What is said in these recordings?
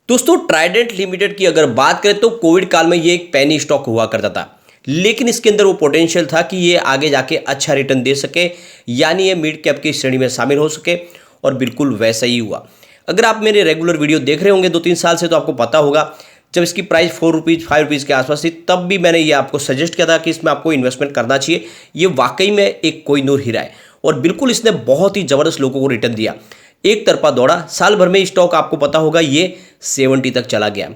दोस्तों Trident limited की अगर बात करें तो कोविड काल में ये एक पेनी स्टॉक हुआ करता था, लेकिन इसके अंदर वो पोटेंशियल था कि ये आगे जाके अच्छा रिटर्न दे सके, यानी ये मिड कैप की श्रेणी में शामिल हो सके और बिल्कुल वैसा ही हुआ। अगर आप मेरे रेगुलर वीडियो देख रहे होंगे 2-3 साल से तो आपको पता होगा जब इसकी प्राइस 4 रुपीज़ 5 रुपीज़ के आसपास थी तब भी मैंने ये आपको सजेस्ट किया था कि इसमें आपको इन्वेस्टमेंट करना चाहिए। ये वाकई में एक कोहिनूर हीरा है और बिल्कुल इसने बहुत ही ज़बरदस्त लोगों को रिटर्न दिया। एक तरफा दौड़ा, साल भर में स्टॉक आपको पता होगा ये 70 तक चला गया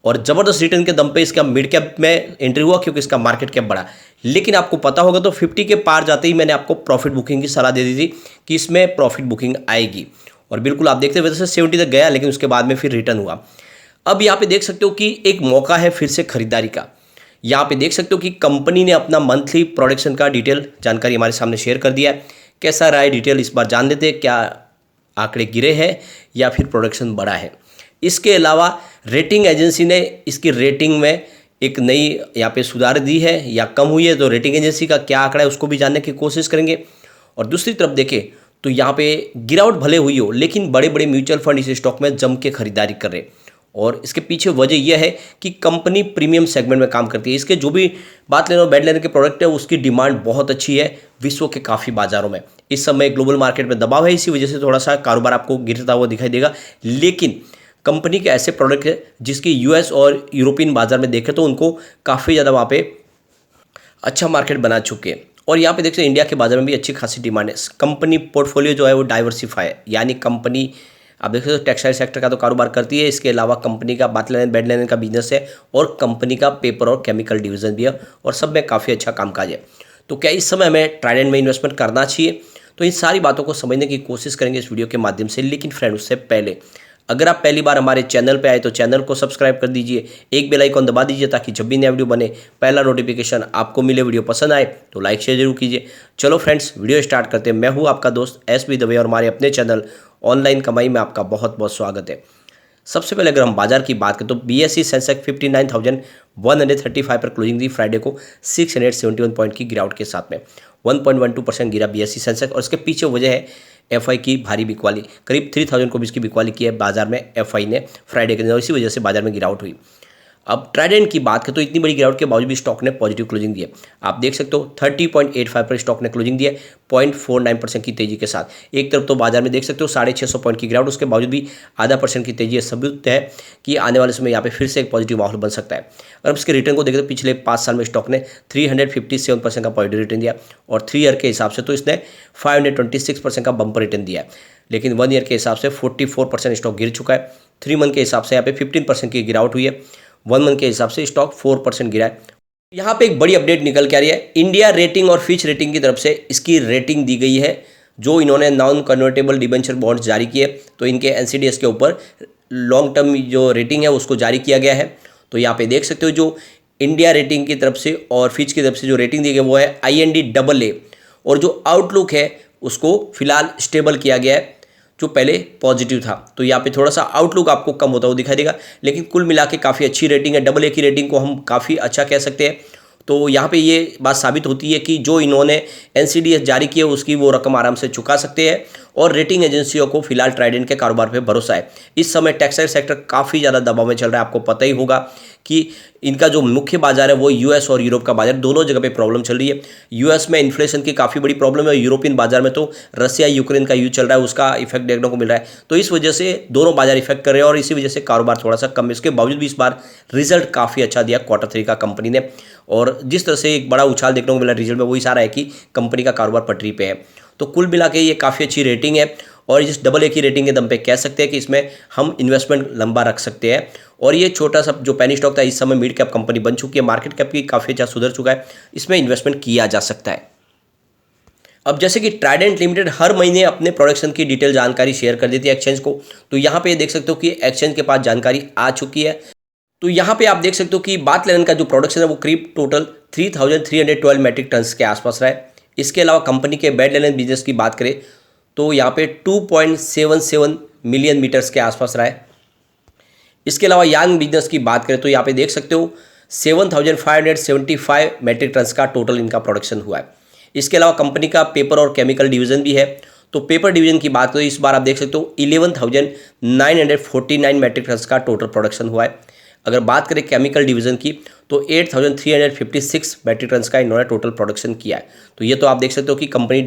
और ज़बरदस्त रिटर्न के दम पे इसका मिड कैप में एंट्री हुआ क्योंकि इसका मार्केट कैप बढ़ा। लेकिन आपको पता होगा तो 50 के पार जाते ही मैंने आपको प्रॉफिट बुकिंग की सलाह दे दी थी कि इसमें प्रॉफिट बुकिंग आएगी और बिल्कुल आप देखते हुए 70 तक गया, लेकिन उसके बाद में फिर रिटर्न हुआ। अब यहाँ पे देख सकते हो कि एक मौका है फिर से खरीदारी का। यहाँ पे देख सकते हो कि कंपनी ने अपना मंथली प्रोडक्शन का डिटेल जानकारी हमारे सामने शेयर कर दिया है। कैसा रहा है डिटेल इस बार जान लेते हैं, क्या आंकड़े गिरे हैं या फिर प्रोडक्शन बढ़ा है। इसके अलावा रेटिंग एजेंसी ने इसकी रेटिंग में एक नई यहाँ पे सुधार दी है या कम हुई है, तो रेटिंग एजेंसी का क्या आंकड़ा है उसको भी जानने की कोशिश करेंगे। और दूसरी तरफ देखें तो यहाँ पे गिरावट भले हुई हो, लेकिन बड़े बड़े म्यूचुअल फंड इस स्टॉक में जम के खरीदारी कर रहे हैं और इसके पीछे वजह यह है कि कंपनी प्रीमियम सेगमेंट में काम करती है। इसके जो भी बात लेना बेड लेने के प्रोडक्ट है उसकी डिमांड बहुत अच्छी है विश्व के काफ़ी बाजारों में। इस समय ग्लोबल मार्केट में दबाव है, इसी वजह से थोड़ा सा कारोबार आपको गिरता हुआ दिखाई देगा। लेकिन कंपनी के ऐसे प्रोडक्ट है जिसकी यूएस और यूरोपियन बाजार में देखें तो उनको काफ़ी ज़्यादा वहाँ पे अच्छा मार्केट बना चुके हैं और यहाँ पे देखते हैं इंडिया के बाजार में भी अच्छी खासी डिमांड है। कंपनी पोर्टफोलियो जो है वो डाइवर्सिफाई है, यानी कंपनी आप देख सकते हो टेक्सटाइल सेक्टर का तो कारोबार करती है, इसके अलावा कंपनी का बात लेने बेड लेने का बिजनेस है और कंपनी का पेपर और केमिकल डिवीजन भी है और सब में काफ़ी अच्छा कामकाज है। तो क्या इस समय हमें ट्राइडेंट में इन्वेस्टमेंट करना चाहिए? तो इन सारी बातों को समझने की कोशिश करेंगे इस वीडियो के माध्यम से। लेकिन फ्रेंड उससे पहले अगर आप पहली बार हमारे चैनल पे आए तो चैनल को सब्सक्राइब कर दीजिए, एक बेल आइकॉन दबा दीजिए ताकि जब भी नया वीडियो बने पहला नोटिफिकेशन आपको मिले। वीडियो पसंद आए तो लाइक शेयर जरूर कीजिए। चलो फ्रेंड्स वीडियो स्टार्ट करते हैं। मैं हूँ आपका दोस्त एसबी दवे और हमारे अपने चैनल ऑनलाइन कमाई में आपका बहुत बहुत स्वागत है। सबसे पहले अगर हम बाजार की बात करें तो बीएसई सेंसेक्स 59,135 पर क्लोजिंग दी फ्राइडे को 671 पॉइंट की गिरावट के साथ में 1.12% गिरा बीएसई सेंसेक्स और इसके पीछे वजह है एफआई की भारी बिकवाली। करीब 3000 को भी इसकी बिकवाली की है बाजार में एफआई ने फ्राइडे के दिन, इसी वजह से बाजार में गिरावट हुई। अब ट्राइडेंट की बात करें तो इतनी बड़ी गिरावट के बावजूद भी स्टॉक ने पॉजिटिव क्लोजिंग दी है। आप देख सकते हो 30.85 पर स्टॉक ने क्लोजिंग दी है 0.49% की तेजी के साथ। एक तरफ तो बाजार में देख सकते हो 650 पॉइंट की गिरावट, उसके बावजूद भी 0.5% की तेजी है। सबूत है कि आने वाले समय यहाँ पे फिर से एक पॉजिटिव माहौल बन सकता है। अगर इसके रिटर्न को देखें तो पिछले 5 साल में स्टॉक ने 357% का पॉजिटिव रिटर्न दिया और 3 ईयर के हिसाब से तो इसने 526% का बम्पर रिटर्न दिया है। लेकिन 1 ईयर के हिसाब से 44% स्टॉक गिर चुका है। 3 मंथ के हिसाब से यहाँ पे 15% की गिरावट हुई है। 1 मंथ के हिसाब से स्टॉक 4% गिरा है। यहाँ पे एक बड़ी अपडेट निकल के आ रही है। इंडिया रेटिंग और फिच रेटिंग की तरफ से इसकी रेटिंग दी गई है जो इन्होंने नॉन कन्वर्टेबल डिबेंचर बॉन्ड्स जारी किए, तो इनके एनसीडीएस के ऊपर लॉन्ग टर्म जो रेटिंग है उसको जारी किया गया है। तो यहाँ पे देख सकते हो जो इंडिया रेटिंग की तरफ से और फिच की तरफ से जो रेटिंग दी गई वो है IND AA और जो आउटलुक है उसको फिलहाल स्टेबल किया गया है जो पहले पॉजिटिव था। तो यहाँ पे थोड़ा सा आउटलुक आपको कम होता हुआ दिखाई देगा, लेकिन कुल मिला के काफ़ी अच्छी रेटिंग है। AA की रेटिंग को हम काफ़ी अच्छा कह सकते हैं। तो यहाँ पे ये बात साबित होती है कि जो इन्होंने एनसीडीएस जारी किए उसकी वो रकम आराम से चुका सकते हैं और रेटिंग एजेंसियों को फिलहाल ट्राइडेंट के कारोबार पे भरोसा है। इस समय टेक्सटाइल सेक्टर काफ़ी ज़्यादा दबाव में चल रहा है। आपको पता ही होगा कि इनका जो मुख्य बाजार है वो यूएस और यूरोप का बाजार, दोनों जगह पे प्रॉब्लम चल रही है। यूएस में इन्फ्लेशन की काफ़ी बड़ी प्रॉब्लम है और यूरोपियन बाजार में तो रसिया यूक्रेन का युद्ध चल रहा है, उसका इफेक्ट देखने को मिल रहा है। तो इस वजह से दोनों बाजार इफेक्ट कर रहे हैं और इसी वजह से कारोबार थोड़ा सा कम है। इसके बावजूद भी इस बार रिजल्ट काफ़ी अच्छा दिया Q3 का कंपनी ने और जिस तरह से एक बड़ा उछाल देखने को मिला रिजल्ट में वो इशारा है कि कंपनी का कारोबार पटरी पे है। तो कुल मिला के ये काफ़ी अच्छी रेटिंग है और इस AA की रेटिंग के दम पे कह सकते हैं कि इसमें हम इन्वेस्टमेंट लंबा रख सकते हैं। और ये छोटा सा जो पेनी स्टॉक था इस समय मिड कैप कंपनी बन चुकी है, मार्केट कैप भी काफ़ी अच्छा सुधर चुका है, इसमें इन्वेस्टमेंट किया जा सकता है। अब जैसे कि ट्राइडेंट लिमिटेड हर महीने अपने प्रोडक्शन की डिटेल जानकारी शेयर कर देती है एक्सचेंज को, तो यहाँ पे देख सकते हो कि एक्सचेंज के पास जानकारी आ चुकी है। तो यहाँ पे आप देख सकते हो कि बात लेने का जो प्रोडक्शन है वो करीब टोटल 3312 मेट्रिक टन के आसपास रहा है। इसके अलावा कंपनी के बेड लेने बिजनेस की बात करें तो यहाँ पे 2.77 मिलियन मीटर्स के आसपास रहा है। इसके अलावा यांग बिजनेस की बात करें तो यहाँ पे देख सकते हो 7575 मेट्रिक टन का टोटल इनका प्रोडक्शन हुआ है। इसके अलावा कंपनी का पेपर और केमिकल डिवीजन भी है, तो पेपर डिवीजन की बात करें, इस बार आप देख सकते हो 11,949 मैट्रिक टन का टोटल प्रोडक्शन हुआ है। अगर बात करें केमिकल डिवीजन की तो 8,356 मैट्रिक टन का इन्होंने टोटल प्रोडक्शन किया है। तो ये तो आप देख सकते हो कि कंपनी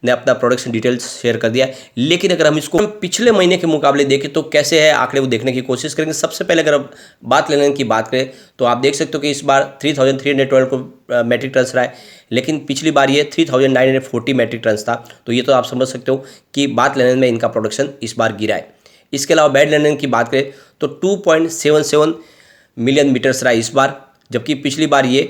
ने अपना प्रोडक्शन डिटेल्स शेयर कर दिया है। लेकिन अगर हम इसको पिछले महीने के मुकाबले देखें तो कैसे है आंकड़े वो देखने की कोशिश करेंगे। सबसे पहले अगर आप बात लेने की बात करें तो आप देख सकते हो कि इस बार 3,312 को मैट्रिक टन रहा है, लेकिन पिछली बार ये 3,940 मैट्रिक टन था। तो ये तो आप समझ सकते हो कि बात लेने में इनका प्रोडक्शन इस बार गिरा है। इसके अलावा बेड लेने की बात करें तो 2.77 मिलियन मीटर्स रहा इस बार, जबकि पिछली बार ये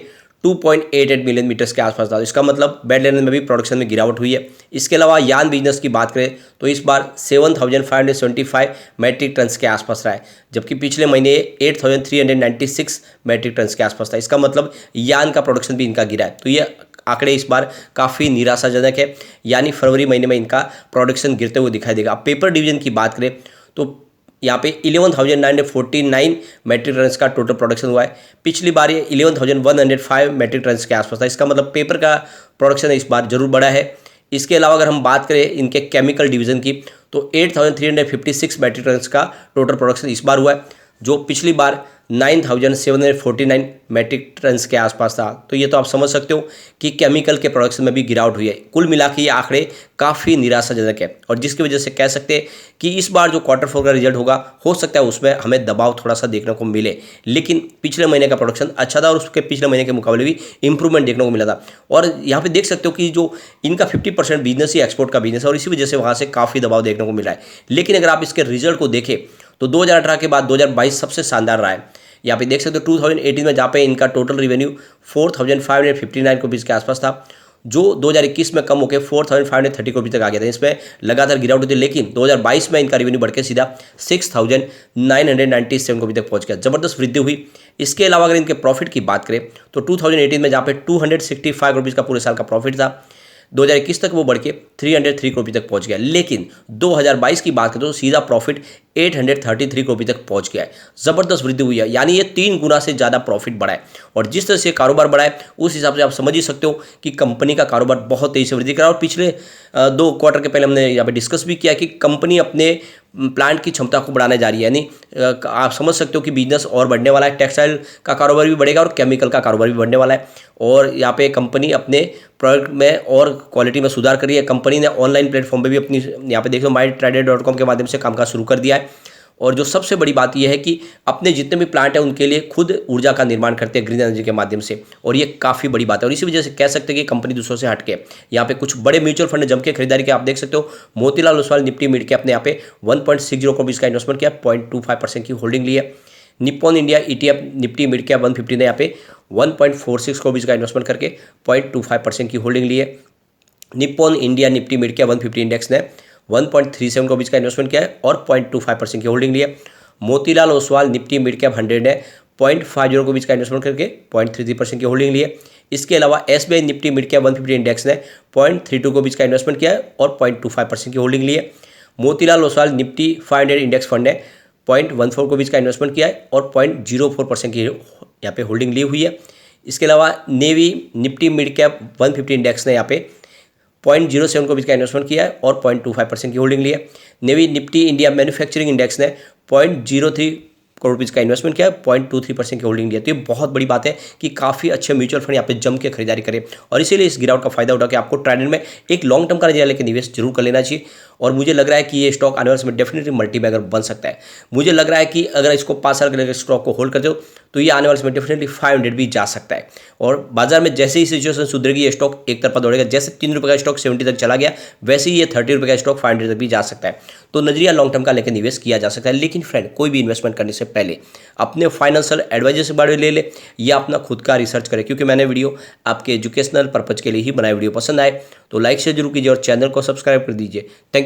2.88 मिलियन मीटर्स के आसपास था। इसका मतलब बेड लेने में भी प्रोडक्शन में गिरावट हुई है। इसके अलावा यान बिजनेस की बात करें तो इस बार 7,575 मैट्रिक टन के आसपास रहा है, जबकि पिछले महीने 8,396 मैट्रिक टन के आसपास था। इसका मतलब यान का प्रोडक्शन भी इनका गिरा है। तो ये आंकड़े इस बार काफ़ी निराशाजनक है, यानी फरवरी महीने में इनका प्रोडक्शन गिरते हुए दिखाई देगा। अब पेपर डिवीजन की बात करें तो यहाँ पे 11,949 मैट्रिक टन का टोटल प्रोडक्शन हुआ है। पिछली बार ये 11,105 मैट्रिक टन के आसपास था। इसका मतलब पेपर का प्रोडक्शन इस बार जरूर बढ़ा है। इसके अलावा अगर हम बात करें इनके केमिकल डिवीजन की तो 8,356 मैट्रिक टन का टोटल प्रोडक्शन इस बार हुआ है, जो पिछली बार 9,749 मैट्रिक टन के आसपास था। तो ये तो आप समझ सकते हो कि केमिकल के प्रोडक्शन में भी गिरावट हुई है। कुल मिला के ये आंकड़े काफ़ी निराशाजनक है, और जिसकी वजह से कह सकते हैं कि इस बार जो क्वार्टर फोर का रिजल्ट होगा हो सकता है उसमें हमें दबाव थोड़ा सा देखने को मिले। लेकिन पिछले महीने का प्रोडक्शन अच्छा था और उसके पिछले महीने के मुकाबले भी इंप्रूवमेंट देखने को मिला था। और यहाँ पे देख सकते हो कि जो इनका 50% बिजनेस ही एक्सपोर्ट का बिजनेस है, और इसी वजह से वहाँ से काफ़ी दबाव देखने को मिला है। लेकिन अगर आप इसके रिजल्ट को देखें तो 2018 के बाद 2022 सबसे शानदार रहा है। यहाँ पे देख सकते हो 2018 में जहाँ पे इनका टोटल रेवेन्यू 4,559 रुपीज़ के आसपास था, जो 2021 में कम होकर 4,530 रुपये तक आ गया था। इसमें लगातार गिरावट होती है, लेकिन 2022 में इनका रेवेन्यू बढ़ के सीधा 6,997 रुपये तक पहुँच गया। ज़बरदस्त वृद्धि हुई। इसके अलावा अगर इनके प्रॉफिट की बात करें तो 2018 में जहाँ पे 265 रुपीज़ का पूरे साल का प्रॉफिट था, 2021 तक वो बढ़ के 303 रुपये तक पहुंच गया। लेकिन 2022 की बात करें तो सीधा प्रॉफिट 833 रुपये तक पहुंच गया है। ज़बरदस्त वृद्धि हुई है, यानी ये 3 गुना से ज़्यादा प्रॉफिट बढ़ा है। और जिस तरह से कारोबार बढ़ा है उस हिसाब से आप समझ ही सकते हो कि कंपनी का कारोबार बहुत तेज़ी से वृद्धि कर रहा है। और पिछले 2 क्वार्टर के पहले हमने यहाँ पे डिस्कस भी किया कि कंपनी अपने प्लांट की क्षमता को बढ़ाने जा रही है, यानी आप समझ सकते हो कि बिजनेस और बढ़ने वाला है। टेक्सटाइल का कारोबार भी बढ़ेगा और केमिकल का कारोबार भी बढ़ने वाला है। और यहाँ पे कंपनी अपने प्रोडक्ट में और क्वालिटी में सुधार कर रही है। कंपनी ने ऑनलाइन प्लेटफॉर्म पे भी अपनी यहाँ पे देखो mytrader.com के माध्यम से कामकाज शुरू कर दिया है। और जो सबसे बड़ी बात यह है कि अपने जितने भी प्लांट हैं उनके लिए खुद ऊर्जा का निर्माण करते हैं ग्रीन एनर्जी के माध्यम से, और ये काफ़ी बड़ी बात है। और इसी वजह से कह सकते हैं कि कंपनी दूसरों से हटके यहाँ पे कुछ बड़े म्यूचुअल फंड जम के खरीदारी की आप देख सकते हो। मोतीलाल ओसवाल निफ्टी मिड के अपने यहाँ पे 1.60 करोड़ का इन्वेस्टमेंट किया, 0.25% की होल्डिंग ली है। Nippon India ETF Nifty mid cap 150 ने यहाँ पे 1.46 करोड़ का इन्वेस्टमेंट करके 0.25% की होल्डिंग ली है। Nippon India Nifty mid cap 150 index ने 1.37 करोड़ का इन्वेस्टमेंट किया है और 0.25% की होल्डिंग ली है। Motilal Oswal Nifty mid cap 100 ने 0.50 करोड़ का इन्वेस्टमेंट करके 0.33% की होल्डिंग ली है। इसके अलावा SBI Nifty mid cap 150 index ने 0.32 करोड़ का इन्वेस्टमेंट किया है और 0.25% की होल्डिंग ली है। Motilal Oswal Nifty 500 index fund ने 0.14 करोड़ का इन्वेस्टमेंट किया है और 0.04% की यहाँ पे होल्डिंग ली हुई है। इसके अलावा navy Nifty mid cap 150 index ने यहाँ पे 0.07 करोड़ का इन्वेस्टमेंट किया है और 0.25% की होल्डिंग ली है। Navy Nifty India manufacturing index ने 0.03 करोड़ रुपीज़ का इन्वेस्टमेंट किया है, 0.23% की होल्डिंग लिया। तो ये बहुत बड़ी बात है कि काफ़ी अच्छे म्यूचुअल फंड यहाँ पे जम के खरीदारी करें, और इसीलिए इस गिरावट का फायदा उठा के आपको ट्रेडिंग में एक लॉन्ग टर्म का नजरिया लेकर निवेश जरूर कर लेना चाहिए। और मुझे लग रहा है कि ये स्टॉक आने वाले समय डेफिनेटली मल्टीबैगर बन सकता है। मुझे लग रहा है कि अगर इसको 5 साल के लिए स्टॉक को होल्ड करते हो तो ये आने वाले समय डेफिनेटली 500 भी जा सकता है। और बाजार में जैसे ही सिचुएशन सुधरेगी ये स्टॉक एक तरफा दौड़ेगा। जैसे 3 रुपये का स्टॉक 70 तक चला गया, वैसे ही ये 30 रुपये का स्टॉक 500 तक भी जा सकता है। तो नजरिया लॉन्ग टर्म का लेकर निवेश किया जा सकता है। लेकिन फ्रेंड, कोई भी इन्वेस्टमेंट करने से पहले अपने फाइनेंशियल एडवाइजर से बारे ले ले या अपना खुद का रिसर्च करें, क्योंकि मैंने वीडियो आपके एजुकेशनल पर्पज के लिए ही बनाई। वीडियो पसंद आए तो लाइक शेयर जरूर कीजिए और चैनल को सब्सक्राइब कर दीजिए। Thank you.